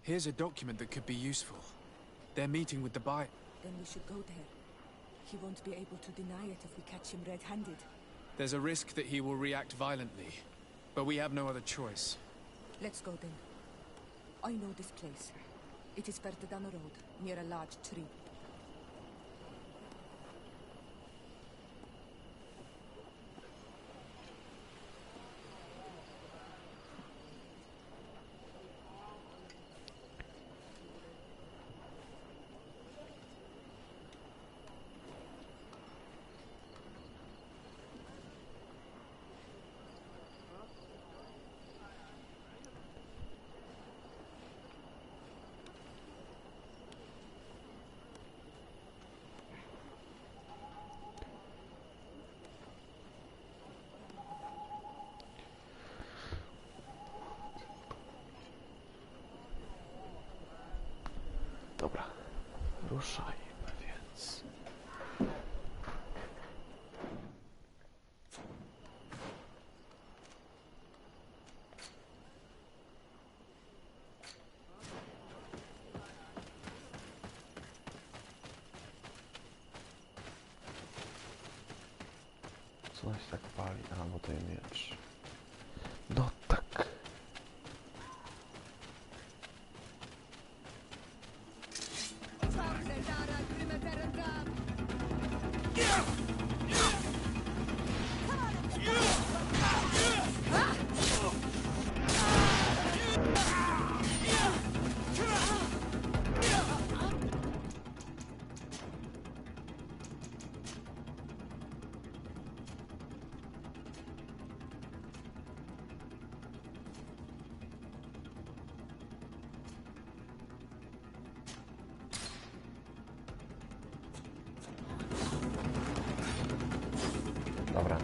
Here's a document that could be useful. They're meeting with the buyer. Then we should go there. He won't be able to deny it if we catch him red-handed. There's a risk that he will react violently, but we have no other choice. Let's go then. I know this place. It is further down the road, near a large tree. Dobra, ruszajmy więc. Co się tak pali? A, bo to jest miecz. No tak. Dobra.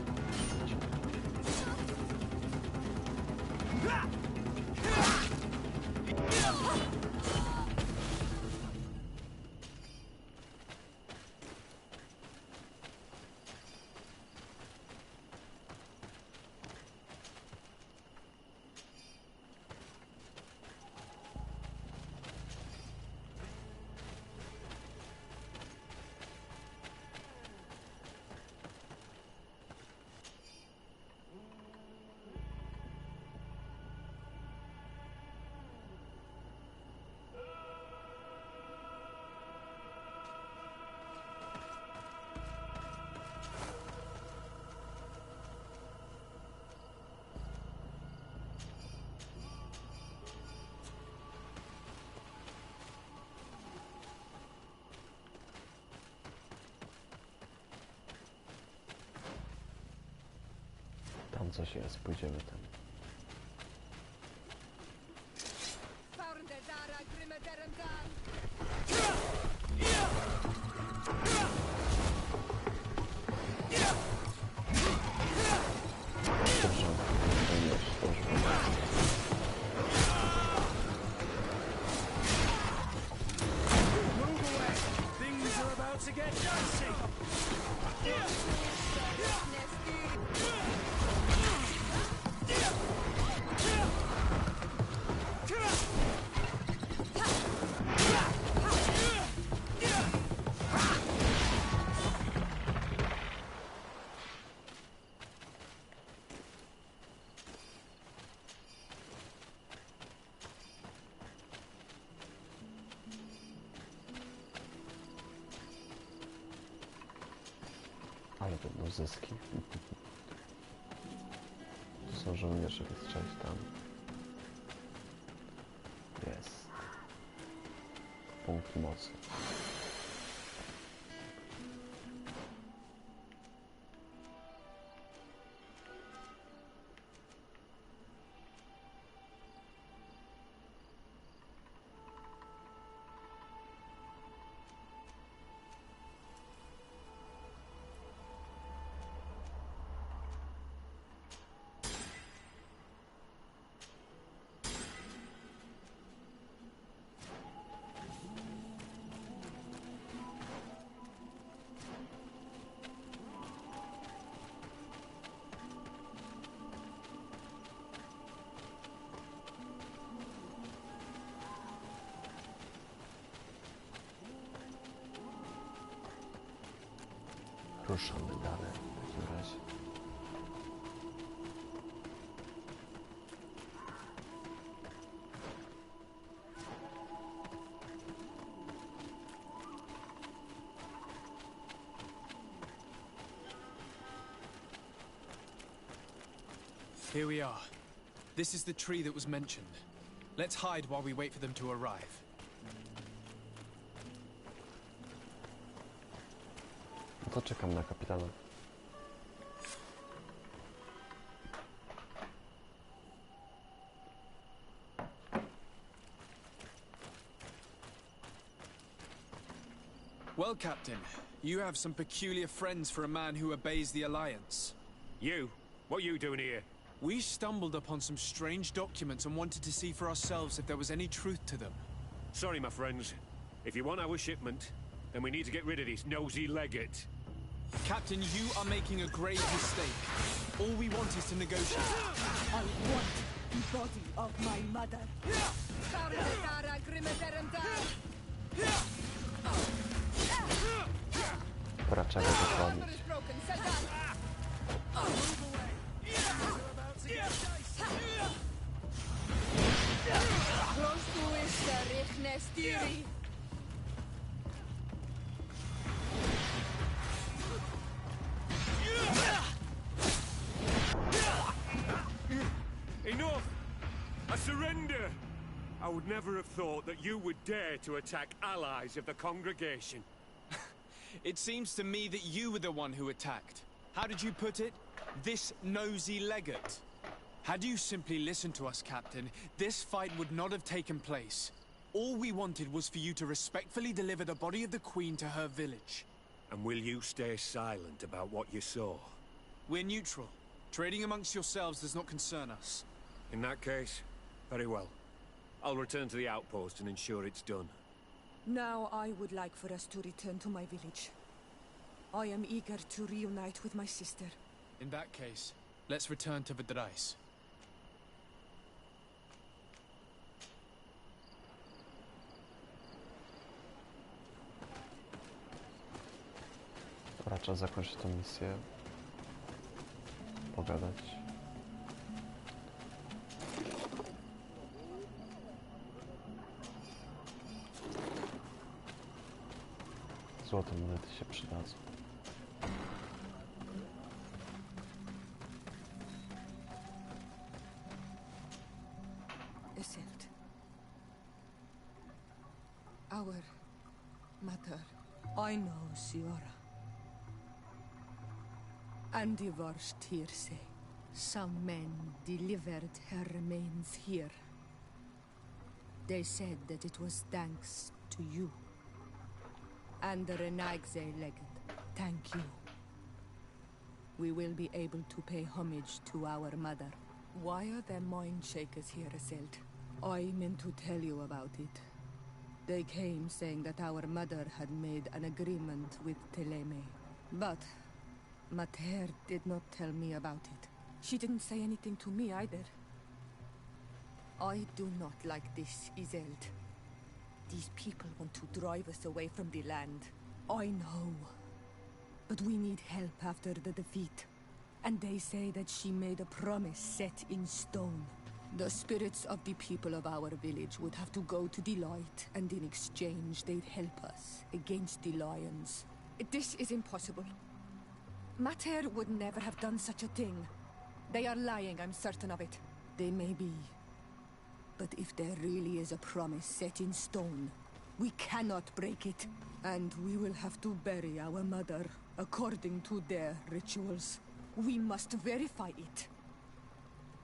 Tam coś jest, pójdziemy tam. Ale to będą zyski. Tu są żołnierze, więc trzeba iść tam. Jest. Punkt mocy. Ruszamy dalej w takim razie. Here we are. This is the tree that was mentioned. Let's hide while we wait for them to arrive. No to czekam na kapitana. Well, Captain, you have some peculiar friends for a man who obeys the Alliance. You? What are you doing here? We stumbled upon some strange documents and wanted to see for ourselves if there was any truth to them. Sorry, my friends. If you want our shipment, then we need to get rid of this nosy legate. Captain, you are making a grave mistake. All we want is to negotiate. I want the body of my mother. Dobra, trzeba go zrobić. Enough! I surrender! I would never have thought that you would dare to attack allies of the congregation. It seems to me that you were the one who attacked. How did you put it? This nosy legate. Had you simply listened to us, Captain, this fight would not have taken place. All we wanted was for you to respectfully deliver the body of the Queen to her village. And will you stay silent about what you saw? We're neutral. Trading amongst yourselves does not concern us. In that case, very well. I'll return to the outpost and ensure it's done. Now I would like for us to return to my village. I am eager to reunite with my sister. In that case, let's return to Zagrajmy. Dobra, trzeba zakończyć tę misję. Pogadać. Złote monety się przydadzą. Iselt. Our mother. I know, Siora. And the worst hearsay. Some men delivered her remains here. They said that it was thanks to you. And the Renagze legate, thank you. We will be able to pay homage to our mother. Why are there mind shakers here, Iselt? I meant to tell you about it. They came saying that our mother had made an agreement with Teleme. But Mater did not tell me about it. She didn't say anything to me either. I do not like this, Iselt. These people want to drive us away from the land. I know. But we need help after the defeat. And they say that she made a promise set in stone. The spirits of the people of our village would have to go to the light, and in exchange they'd help us against the lions. This is impossible. Mater would never have done such a thing. They are lying, I'm certain of it. They may be. But if there really is a promise set in stone, we cannot break it. And we will have to bury our mother according to their rituals. We must verify it.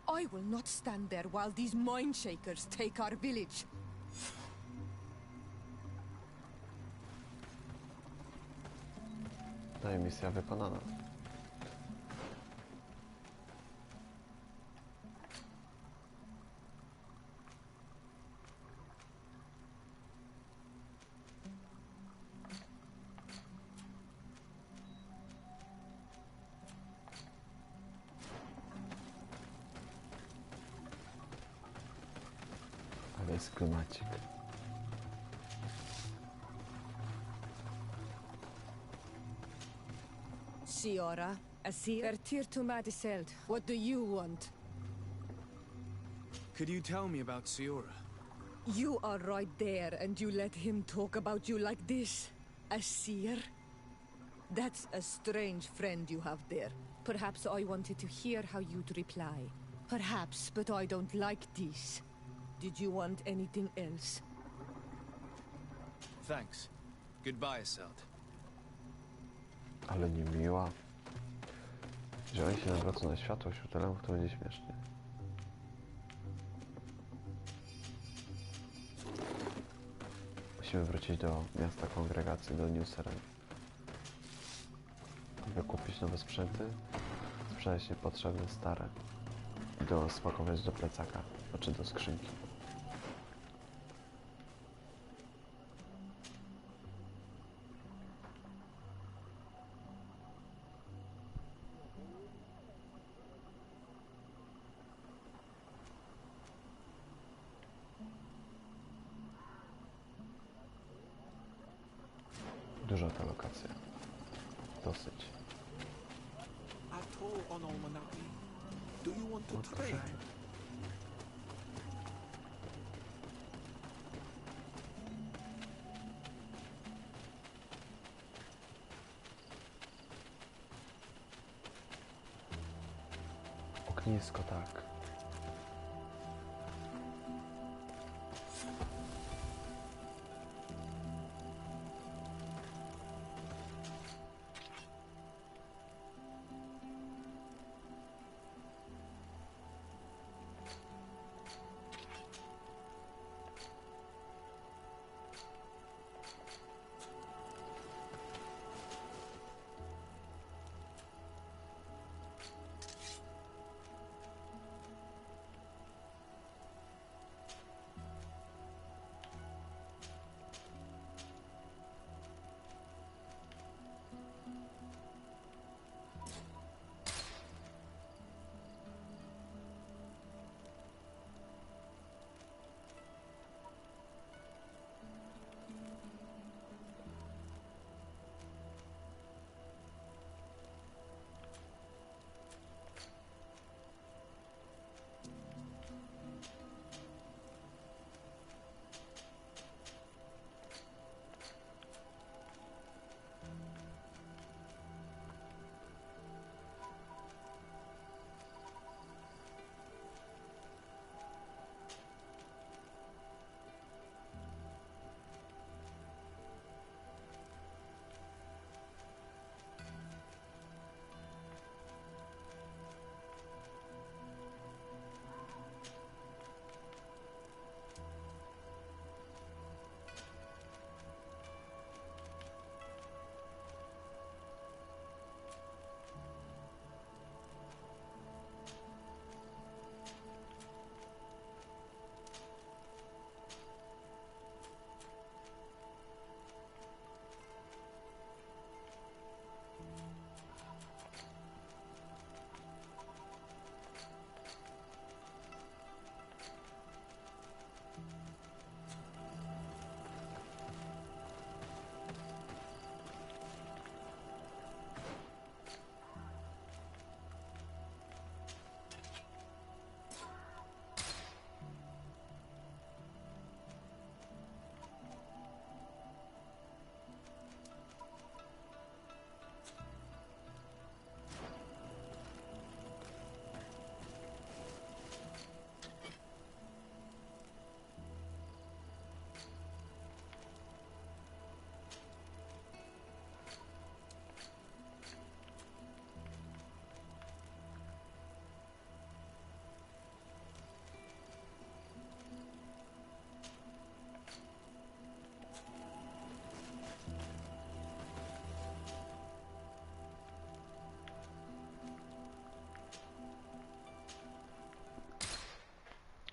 I will not stand there while these mind shakers take our village. No i misja wykonana. Ale jest klimacik. Siora, Asir, Tirtu Madiselt. What do you want? Could you tell me about Siora? You are right there, and you let him talk about you like this? Asir? That's a strange friend you have there. Perhaps I wanted to hear how you'd reply. Perhaps, but I don't like this. Did you want anything else? Thanks. Goodbye, Asselt. Ale niemiła. Jeżeli się nawrócą na światło wśród telemów, to będzie śmiesznie. Musimy wrócić do miasta kongregacji, do New Seren. Wykupić nowe sprzęty, sprzedać niepotrzebne stare i spakować do plecaka, znaczy do skrzynki. Duża ta lokacja. Dosyć. Do you want to trade? Ognisko, tak.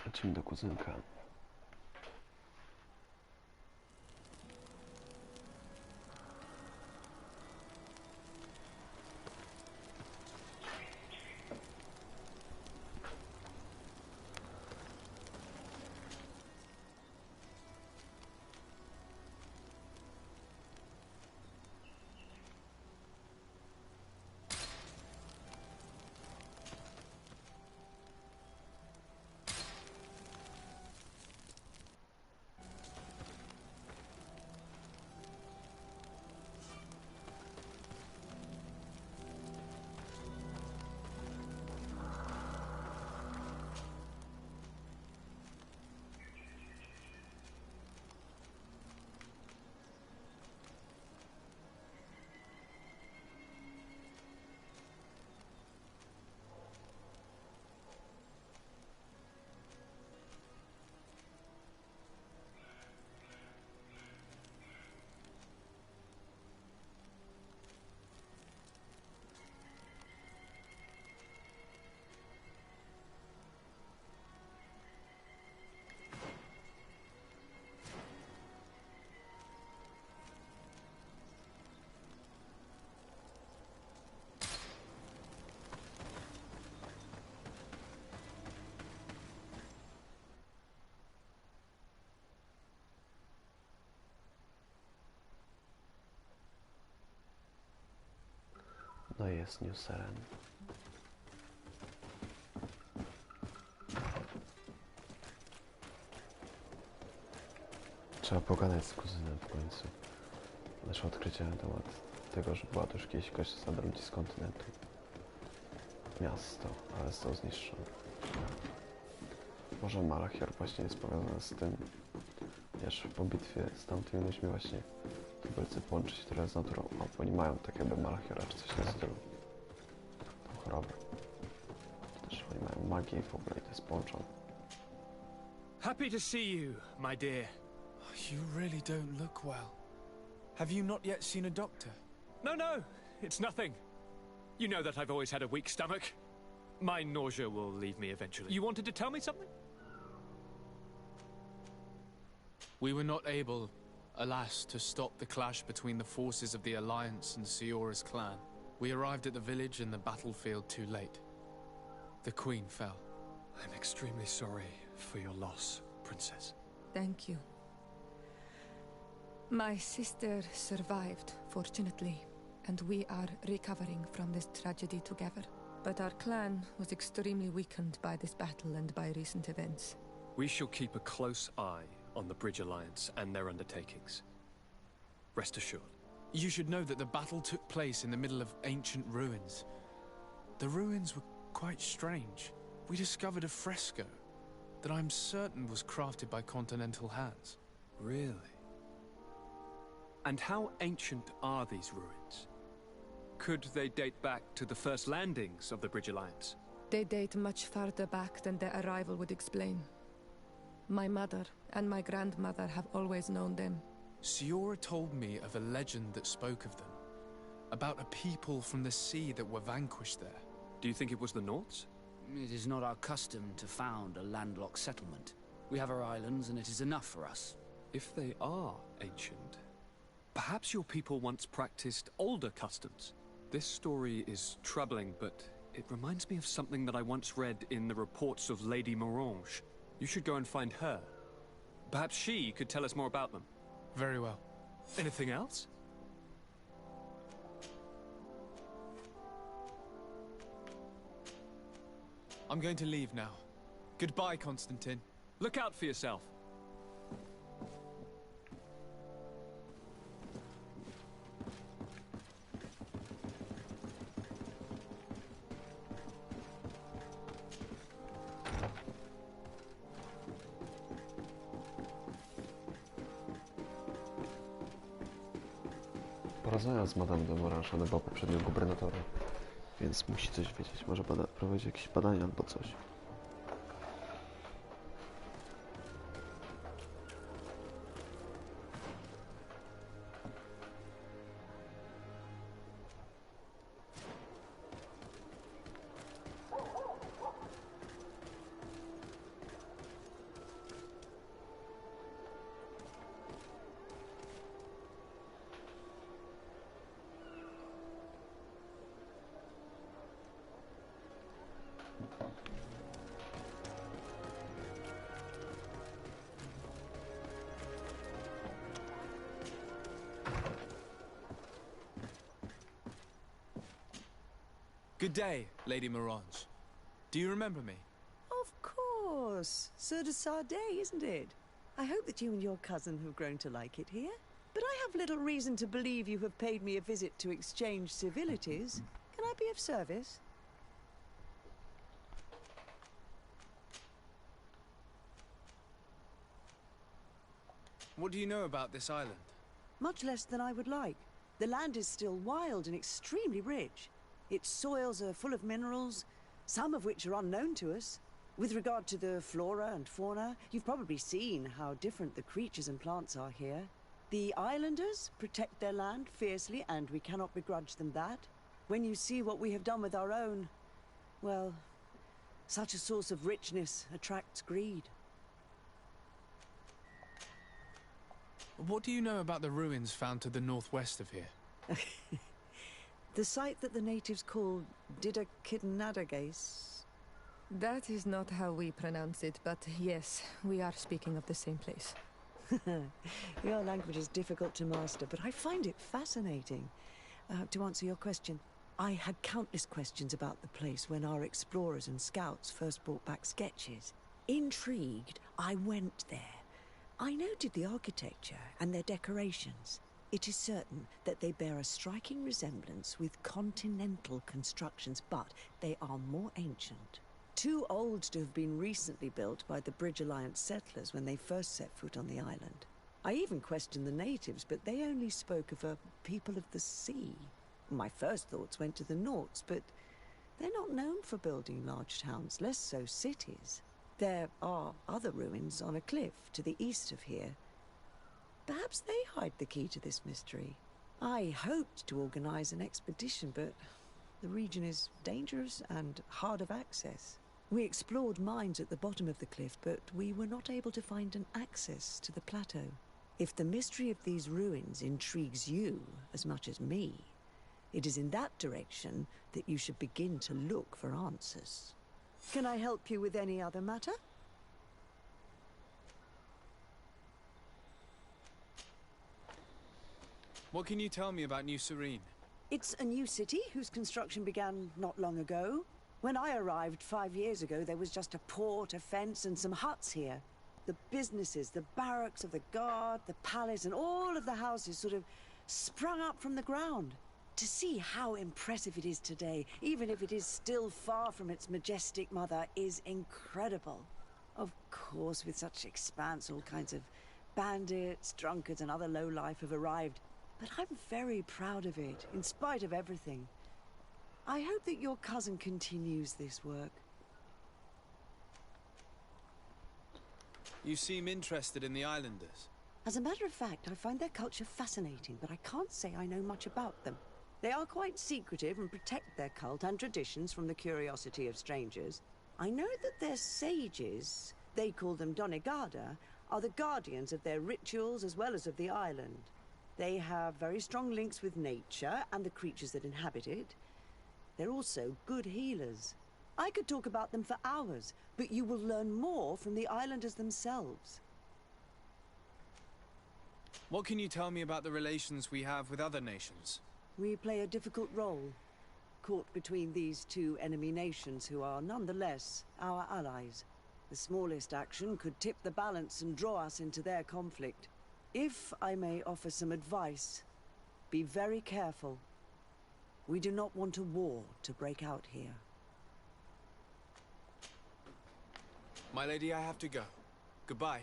Lecimy do kuzynka. No i jest New Seren. Trzeba pogadać z kuzynem w końcu. Nasze odkrycie na temat tego, że była to już kiedyś jakaś zasada ludzi z kontynentu. Miasto, ale zostało zniszczone. Może Malachior właśnie jest powiązany z tym, wiesz, po bitwie z tamtymi ludźmi właśnie tubylcy połączyć się trochę z naturą. O, bo oni mają tak jakby Malachiora czy coś w tym stylu. Tą chorobę. Też oni mają magię i w ogóle i to jest połączone. Happy to see you, my dear. You really don't look well. Have you not yet seen a doctor? No, no, it's nothing. You know that I've always had a weak stomach. My nausea will leave me eventually. You wanted to tell me something? We were not able, alas, to stop the clash between the forces of the Alliance and Siora's clan. We arrived at the village and the battlefield too late. The Queen fell. I'm extremely sorry for your loss, Princess. Thank you. My sister survived, fortunately, and we are recovering from this tragedy together. But our clan was extremely weakened by this battle and by recent events. We shall keep a close eye on the Bridge Alliance and their undertakings. Rest assured. You should know that the battle took place in the middle of ancient ruins. The ruins were quite strange. We discovered a fresco that I'm certain was crafted by continental hands. Really? And how ancient are these ruins? Could they date back to the first landings of the Bridge Alliance? They date much farther back than their arrival would explain. My mother and my grandmother have always known them. Siora told me of a legend that spoke of them, about a people from the sea that were vanquished there. Do you think it was the Nords? It is not our custom to found a landlocked settlement. We have our islands, and it is enough for us. If they are ancient, perhaps your people once practiced older customs. This story is troubling, but it reminds me of something that I once read in the reports of Lady Morange. You should go and find her. Perhaps she could tell us more about them. Very well. Anything else? I'm going to leave now. Goodbye, Constantine. Look out for yourself. Porozmawiam z Madame de Morange, ona była poprzednią gubernatorem, więc musi coś wiedzieć. Może prowadzić jakieś badania albo coś. Good day, Lady Morange. Do you remember me? Of course. Sir de Sardet, isn't it? I hope that you and your cousin have grown to like it here. But I have little reason to believe you have paid me a visit to exchange civilities. Can I be of service? What do you know about this island? Much less than I would like. The land is still wild and extremely rich. Its soils are full of minerals, some of which are unknown to us. With regard to the flora and fauna, you've probably seen how different the creatures and plants are here. The islanders protect their land fiercely, and we cannot begrudge them that. When you see what we have done with our own, well, such a source of richness attracts greed. What do you know about the ruins found to the northwest of here? The site that the natives call Didakidnadagase. That is not how we pronounce it, but yes, we are speaking of the same place. Your language is difficult to master, but I find it fascinating. To answer your question, I had countless questions about the place when our explorers and scouts first brought back sketches. Intrigued, I went there. I noted the architecture and their decorations. It is certain that they bear a striking resemblance with continental constructions, but they are more ancient. Too old to have been recently built by the Bridge Alliance settlers when they first set foot on the island. I even questioned the natives, but they only spoke of a people of the sea. My first thoughts went to the Nauts, but they're not known for building large towns, less so cities. There are other ruins on a cliff to the east of here. Perhaps they hide the key to this mystery. I hoped to organize an expedition, but the region is dangerous and hard of access. We explored mines at the bottom of the cliff, but we were not able to find an access to the plateau. If the mystery of these ruins intrigues you as much as me, it is in that direction that you should begin to look for answers. Can I help you with any other matter? What can you tell me about New Serene? It's a new city whose construction began not long ago. When I arrived 5 years ago, there was just a port, a fence, and some huts here. The businesses, the barracks of the guard, the palace, and all of the houses sort of sprung up from the ground. To see how impressive it is today, even if it is still far from its majestic mother, is incredible. Of course, with such expanse, all kinds of bandits, drunkards, and other lowlife have arrived. But I'm very proud of it, in spite of everything. I hope that your cousin continues this work. You seem interested in the islanders. As a matter of fact, I find their culture fascinating, but I can't say I know much about them. They are quite secretive and protect their cult and traditions from the curiosity of strangers. I know that their sages, they call them Donegada, are the guardians of their rituals as well as of the island. They have very strong links with nature and the creatures that inhabit it. They're also good healers. I could talk about them for hours, but you will learn more from the islanders themselves. What can you tell me about the relations we have with other nations? We play a difficult role, caught between these two enemy nations who are nonetheless our allies. The smallest action could tip the balance and draw us into their conflict. If I may offer some advice, be very careful. We do not want a war to break out here. My lady, I have to go. Goodbye.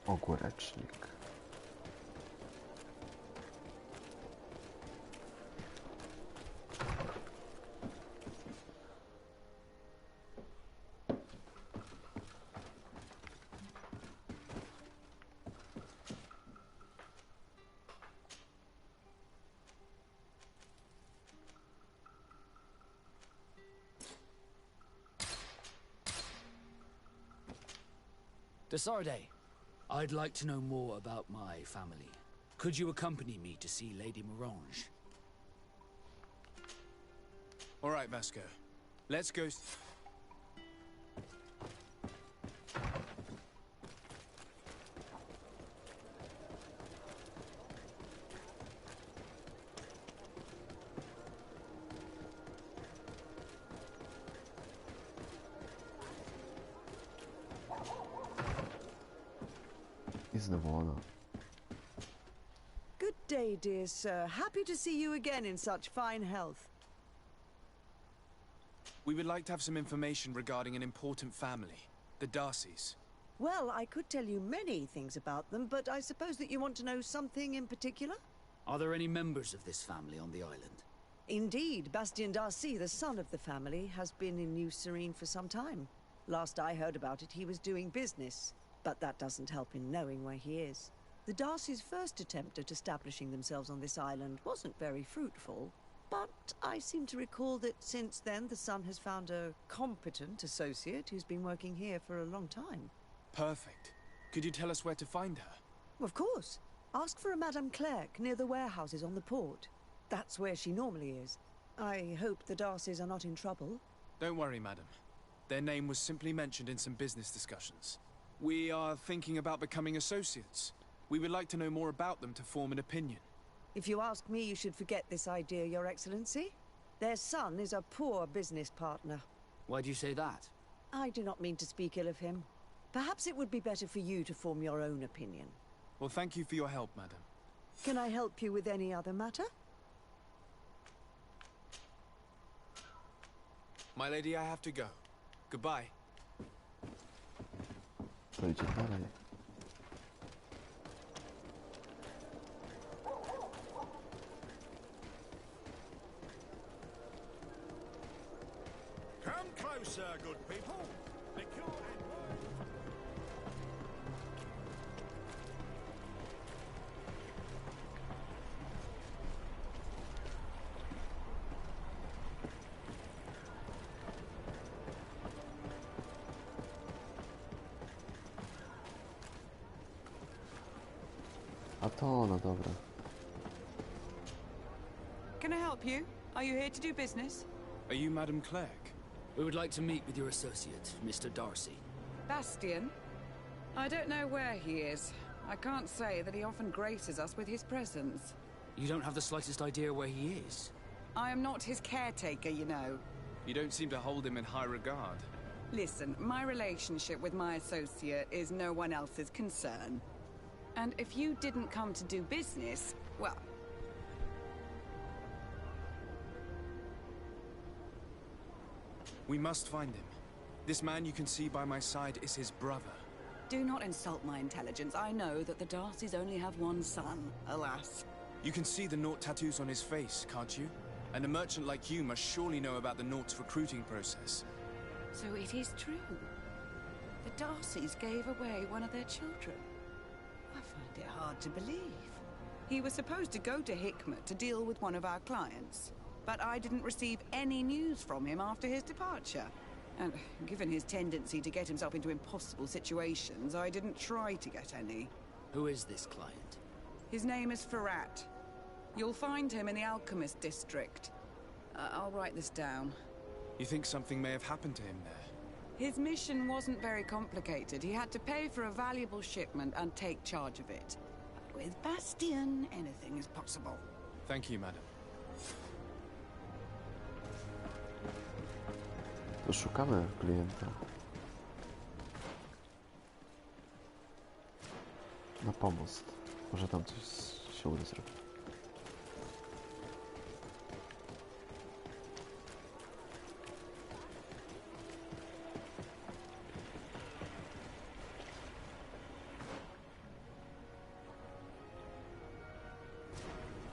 Ogórecznik. Desarde, I'd like to know more about my family. Could you accompany me to see Lady Morange? All right, Vasco. Let's go. I znowu ona. Good day, dear sir. Happy to see you again in such fine health. We would like to have some information regarding an important family, the Darcys. Well, I could tell you many things about them, but I suppose that you want to know something in particular? Are there any members of this family on the island? Indeed, Bastien Darcy, the son of the family, has been in New Serene for some time. Last I heard about it, he was doing business, but that doesn't help in knowing where he is. The Darcys' first attempt at establishing themselves on this island wasn't very fruitful, but I seem to recall that since then the son has found a competent associate who's been working here for a long time. Perfect. Could you tell us where to find her? Of course. Ask for a Madame Clerc near the warehouses on the port. That's where she normally is. I hope the Darcys are not in trouble. Don't worry, madam. Their name was simply mentioned in some business discussions. We are thinking about becoming associates. We would like to know more about them to form an opinion. If you ask me, you should forget this idea, Your Excellency. Their son is a poor business partner. Why do you say that? I do not mean to speak ill of him. Perhaps it would be better for you to form your own opinion. Well, thank you for your help, madam. Can I help you with any other matter? My lady, I have to go. Goodbye. To idzie dalej. Come closer, good people. Liquor and wine. A to, no dobra. Can I help you? Are you here to do business? Are you Madame Clerc? We would like to meet with your associate, Mr. Darcy. Bastien? I don't know where he is. I can't say that he often graces us with his presence. You don't have the slightest idea where he is? I am not his caretaker, you know. You don't seem to hold him in high regard. Listen, my relationship with my associate is no one else's concern. And if you didn't come to do business, well... We must find him. This man you can see by my side is his brother. Do not insult my intelligence. I know that the Darcys only have one son, alas. You can see the Naught tattoos on his face, can't you? And a merchant like you must surely know about the Naught's recruiting process. So it is true. The Darcys gave away one of their children. I find it hard to believe. He was supposed to go to Hikmet to deal with one of our clients, but I didn't receive any news from him after his departure. And given his tendency to get himself into impossible situations, I didn't try to get any. Who is this client? His name is Ferrat. You'll find him in the Alchemist district. I'll write this down. You think something may have happened to him there? His mission wasn't very complicated. He had to pay for a valuable shipment and take charge of it. But with Bastien, anything is possible. Thank you, madam. To szukamy klienta. Na pomost. Może tam coś się uda zrobić.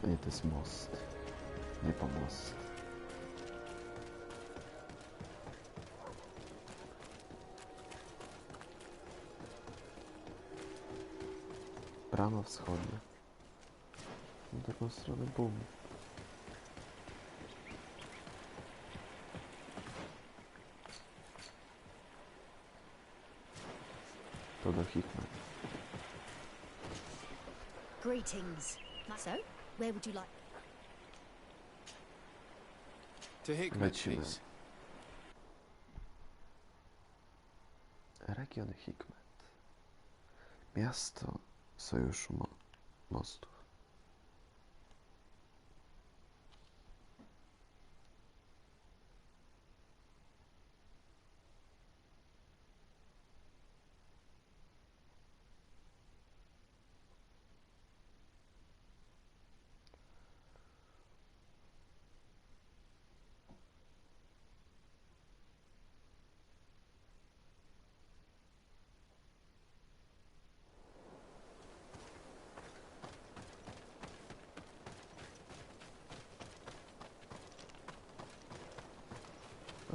A nie, to jest most. Nie pomost. Brama wschodnia. Na taką stronę bum. To do Hikmet. Greetings. So, where would you like? To Hikmet, Lecimy. please. Region Hikmet. Miasto Sojuszu Mostów.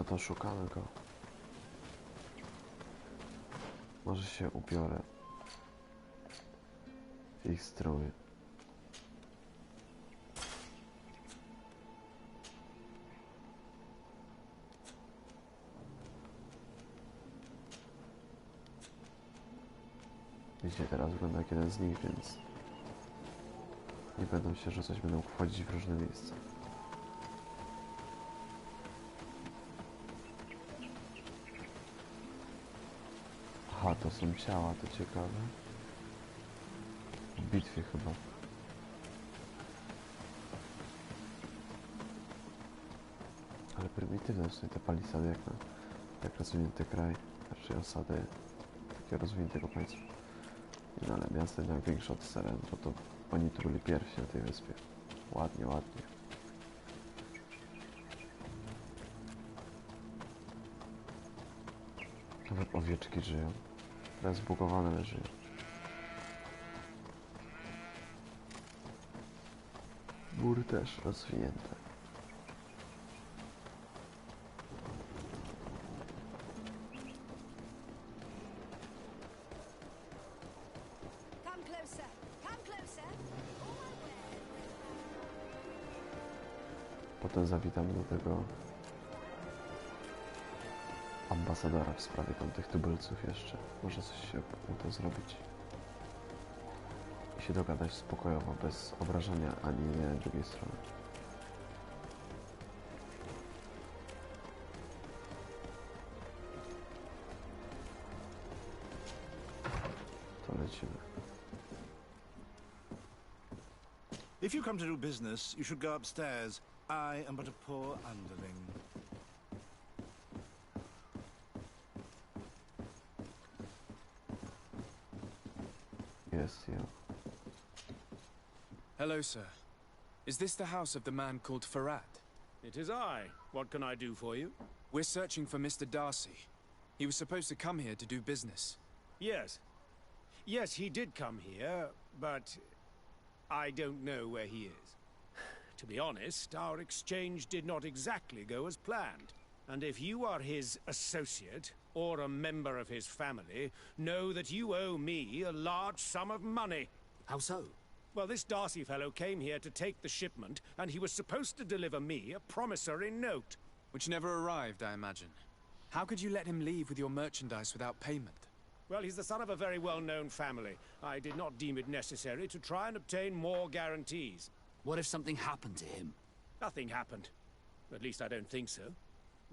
No to szukamy go. Może się ubiorę w ich strój. Widzicie, teraz wygląda jak jeden z nich, więc nie będą się rzucać, będą wchodzić w różne miejsca. Aha, to są ciała, to ciekawe. W bitwie chyba. Ale prymitywne są te palisady jak na tak rozwinięty kraj, raczej osady takiego rozwiniętego państwa. No ale miasto jednak większe od Seren, to oni tu byli pierwsi na tej wyspie. Ładnie, ładnie. Nawet owieczki żyją. Teraz zbugowane, ale żyją. Mury też rozwinięte. Potem zawitamy do tego ambasadora w sprawie tamtych tubylców jeszcze. Może coś się uda zrobić. I się dogadać spokojowo, bez obrażenia ani jednej, ani drugiej strony. To lecimy. If you come to do business, you should go upstairs. I am but a poor underling. Yes, yeah. Hello, sir. Is this the house of the man called Farad? It is I. What can I do for you? We're searching for Mr. Darcy. He was supposed to come here to do business. Yes. Yes, he did come here, but I don't know where he is. To be honest, our exchange did not exactly go as planned. And if you are his associate, or a member of his family, know that you owe me a large sum of money. How so? Well, this Darcy fellow came here to take the shipment, and he was supposed to deliver me a promissory note. Which never arrived, I imagine. How could you let him leave with your merchandise without payment? Well, he's the son of a very well-known family. I did not deem it necessary to try and obtain more guarantees. What if something happened to him? Nothing happened. At least I don't think so.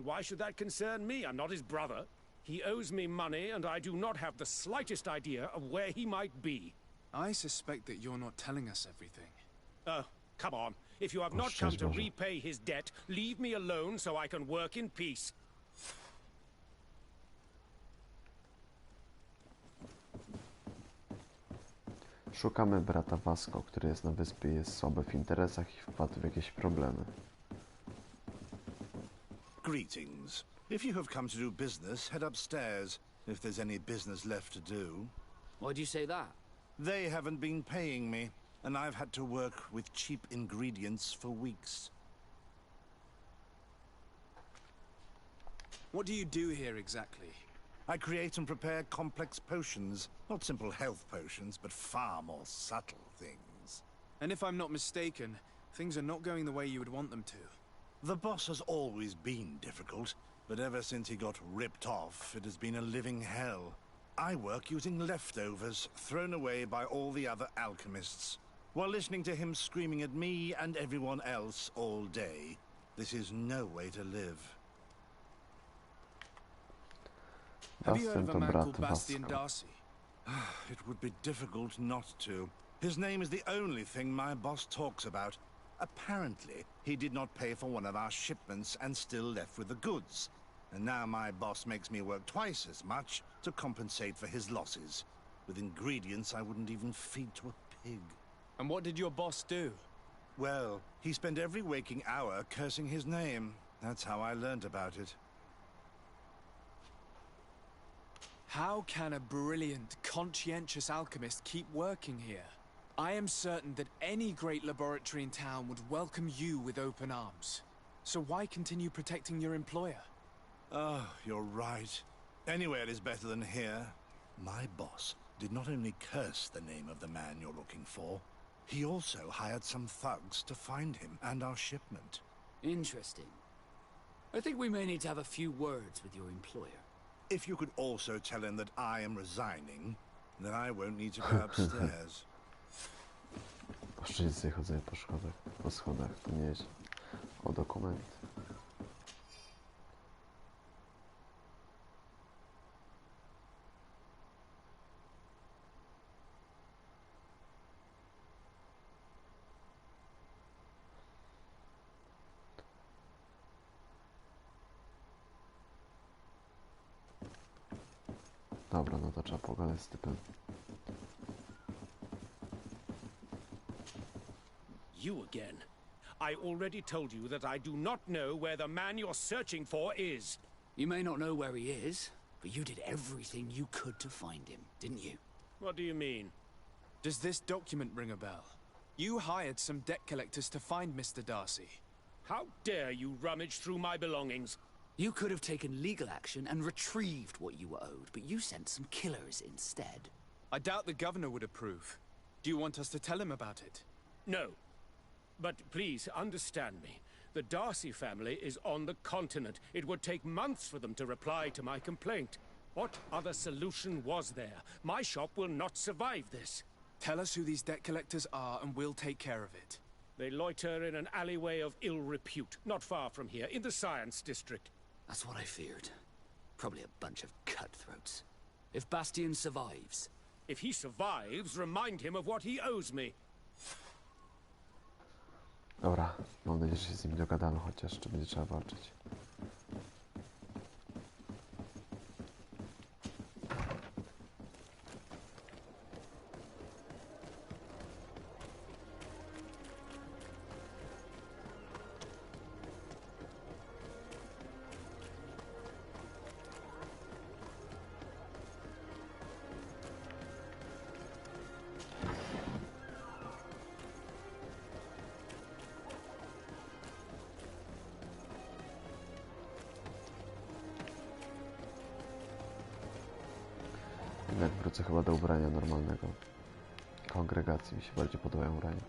Why should that concern me? I'm not his brother. He owes me money, and I do not have the slightest idea of where he might be. I suspect that you're not telling us everything. Oh, come on. If you have not come to repay his debt, leave me alone so I can work in peace. Szukamy brata Vasco, który jest na wyspie, jest słaby w interesach i wpadł w jakieś problemy. Greetings. If you have come to do business, head upstairs, if there's any business left to do. Why do you say that? They haven't been paying me, and I've had to work with cheap ingredients for weeks. What do you do here exactly? I create and prepare complex potions. Not simple health potions, but far more subtle things. And if I'm not mistaken, things are not going the way you would want them to. The boss has always been difficult, but ever since he got ripped off, it has been a living hell. I work using leftovers, thrown away by all the other alchemists, while listening to him screaming at me and everyone else all day. This is no way to live. Have you heard of a man called Bastian Darcy? It would be difficult not to. His name is the only thing my boss talks about. Apparently, he did not pay for one of our shipments and still left with the goods. And now my boss makes me work twice as much to compensate for his losses. With ingredients I wouldn't even feed to a pig. And what did your boss do? Well, he spent every waking hour cursing his name. That's how I learned about it. How can a brilliant, conscientious alchemist keep working here? I am certain that any great laboratory in town would welcome you with open arms. So why continue protecting your employer? Oh, you're right. Anywhere is better than here. My boss did not only curse the name of the man you're looking for, he also hired some thugs to find him and our shipment. Interesting. I think we may need to have a few words with your employer. If you could also tell him that I am resigning, then I won't need to go upstairs. Oszczędźcie chodzenie po schodach, to nie jest o dokument. Dobra, no to trzeba pogadać z typem. You again. I already told you that I do not know where the man you're searching for is. You may not know where he is, but you did everything you could to find him, didn't you? What do you mean? Does this document ring a bell? You hired some debt collectors to find Mr. Darcy. How dare you rummage through my belongings? You could have taken legal action and retrieved what you were owed, but you sent some killers instead. I doubt the governor would approve. Do you want us to tell him about it? No. But please understand me. The Darcy family is on the continent. It would take months for them to reply to my complaint. What other solution was there? My shop will not survive this. Tell us who these debt collectors are and we'll take care of it. They loiter in an alleyway of ill repute, not far from here, in the Science District. That's what I feared. Probably a bunch of cutthroats. If Bastian survives... If he survives, remind him of what he owes me. Dobra, mam nadzieję, że się z nim dogadamy, chociaż czy będzie trzeba walczyć. Jak wrócę chyba do ubrania normalnego. Kongregacji mi się bardziej podobają ubrania.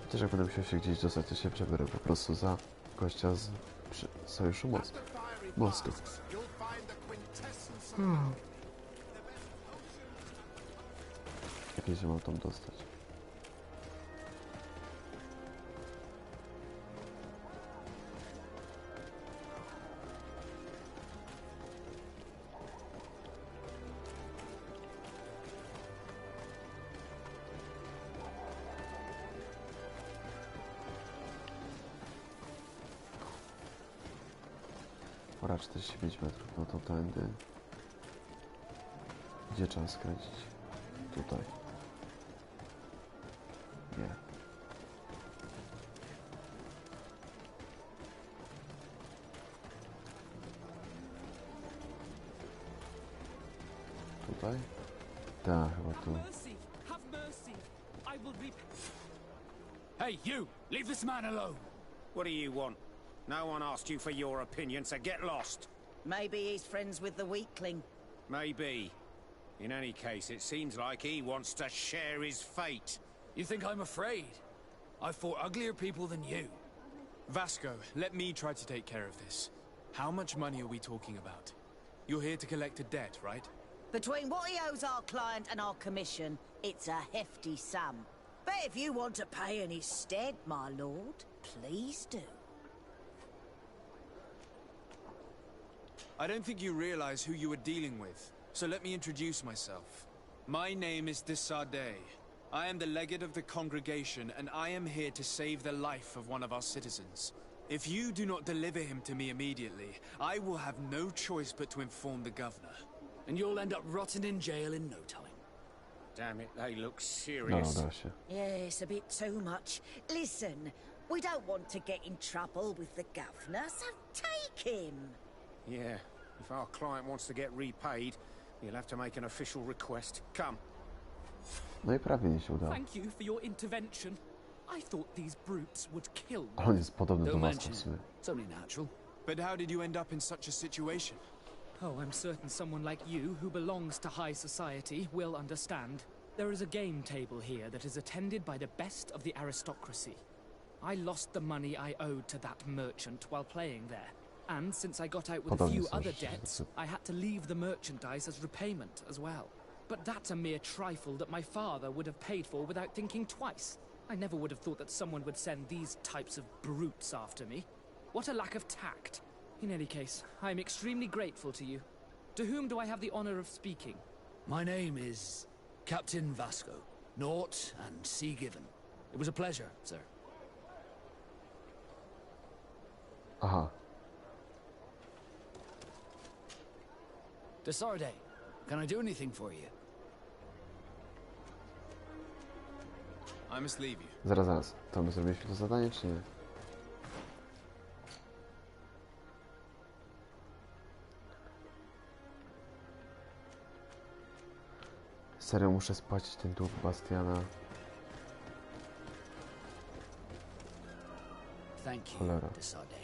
Chociaż jak będę musiał się gdzieś dostać, to się przebiorę po prostu za gościa z Sojuszu Mostu. Jak się mam tam dostać? Pora 45 metrów, no to tędy. Gdzie trzeba skręcić? Tutaj. Nie. Tutaj? Tak, chyba tu. Hey, you! Leave this man alone! What do you want? No one asked you for your opinion, so get lost. Maybe he's friends with the weakling. Maybe. In any case, it seems like he wants to share his fate. You think I'm afraid? I've fought uglier people than you. Vasco, let me try to take care of this. How much money are we talking about? You're here to collect a debt, right? Between what he owes our client and our commission, it's a hefty sum. But if you want to pay in his stead, my lord, please do. I don't think you realize who you are dealing with, so let me introduce myself. My name is de Sardet. I am the legate of the congregation, and I am here to save the life of one of our citizens. If you do not deliver him to me immediately, I will have no choice but to inform the governor. And you'll end up rotting in jail in no time. Damn it, they look serious. No, da się. Yes, a bit too much. Listen, we don't want to get in trouble with the governor, so take him. Yeah, if our client wants to get repaid, he'll have to make an official request. Come. No i prawie nie się udało. Thank you for your intervention. I thought these brutes would kill me. On jest podobny do Don't was mention w it. sumie. It's only natural. But how did you end up in such a situation? Oh, I'm certain someone like you, who belongs to high society, will understand. There is a game table here that is attended by the best of the aristocracy. I lost the money I owed to that merchant while playing there. And since I got out with a few other debts, I had to leave the merchandise as repayment as well. But that's a mere trifle that my father would have paid for without thinking twice. I never would have thought that someone would send these types of brutes after me. What a lack of tact. In any case, I am extremely grateful to you. To whom do I have the honor of speaking? My name is Captain Vasco. Naught and sea given. It was a pleasure, sir. Aha. Desarde, can I do anything for you? I must leave you. Zaraz. To my zrobiliśmy to zadanie, czy nie? Serio muszę spłacić ten dług Bastiana. Thank you, Cholera. Desarde.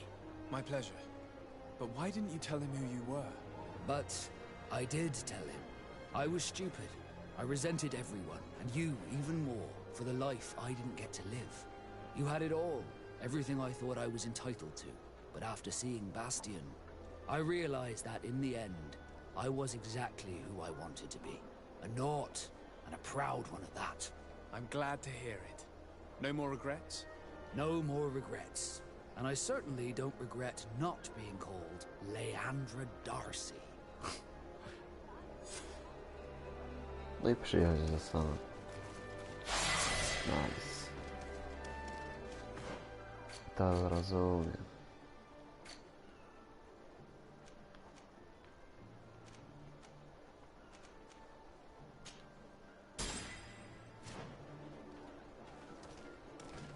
My pleasure. But why didn't you tell him who you were? But I did tell him. I was stupid. I resented everyone, and you even more, for the life I didn't get to live. You had it all, everything I thought I was entitled to. But after seeing Bastion, I realized that in the end, I was exactly who I wanted to be. A naught, and a proud one at that. I'm glad to hear it. No more regrets? No more regrets. And I certainly don't regret not being called Leandra Darcy. No i przyjaźń została. Nice. To rozumiem.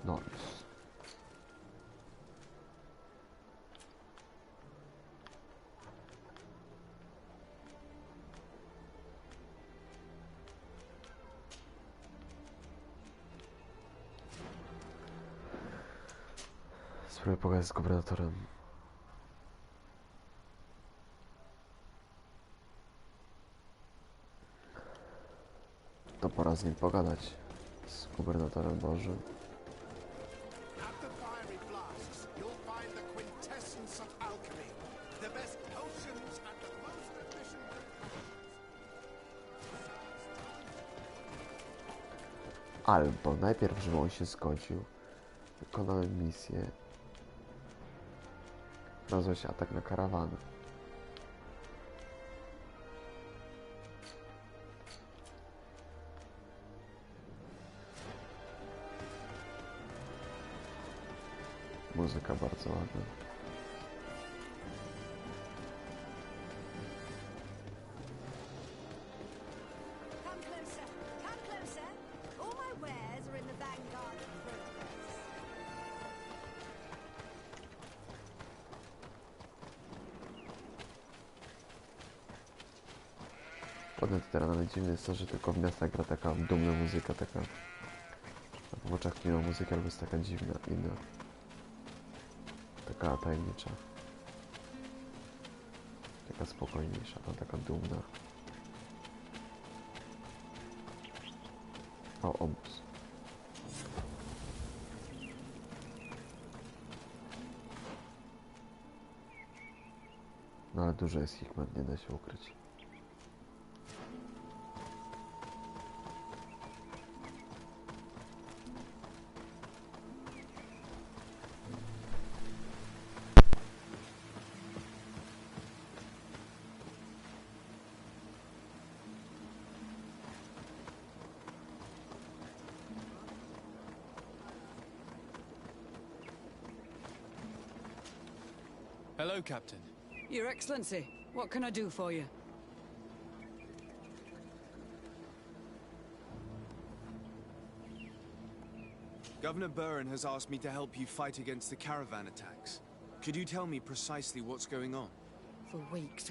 Nice. Spróbuję pogadać z gubernatorem. To pora z nim pogadać. Z gubernatorem Bożym. At the fiery flasks, you'll find the quintessence of alchemy. The best potions at the most efficient Albo najpierw, żeby on się zgodził. Wykonamy misję. Rozpoczął atak na karawanę. Muzyka bardzo ładna. Come closer. Come closer. All my wares are in the vanguard of progress. Ładne te tereny, dziwne jest to, że tylko w miastach gra taka dumna muzyka, taka... W oczach nie ma muzyki, albo jest taka dziwna, inna. Taka tajemnicza. Taka spokojniejsza, tam taka dumna. O, obóz. No ale dużo jest Hickman, nie da się ukryć. Hello, Captain. Your Excellency, what can I do for you? Governor Burren has asked me to help you fight against the caravan attacks. Could you tell me precisely what's going on? For weeks,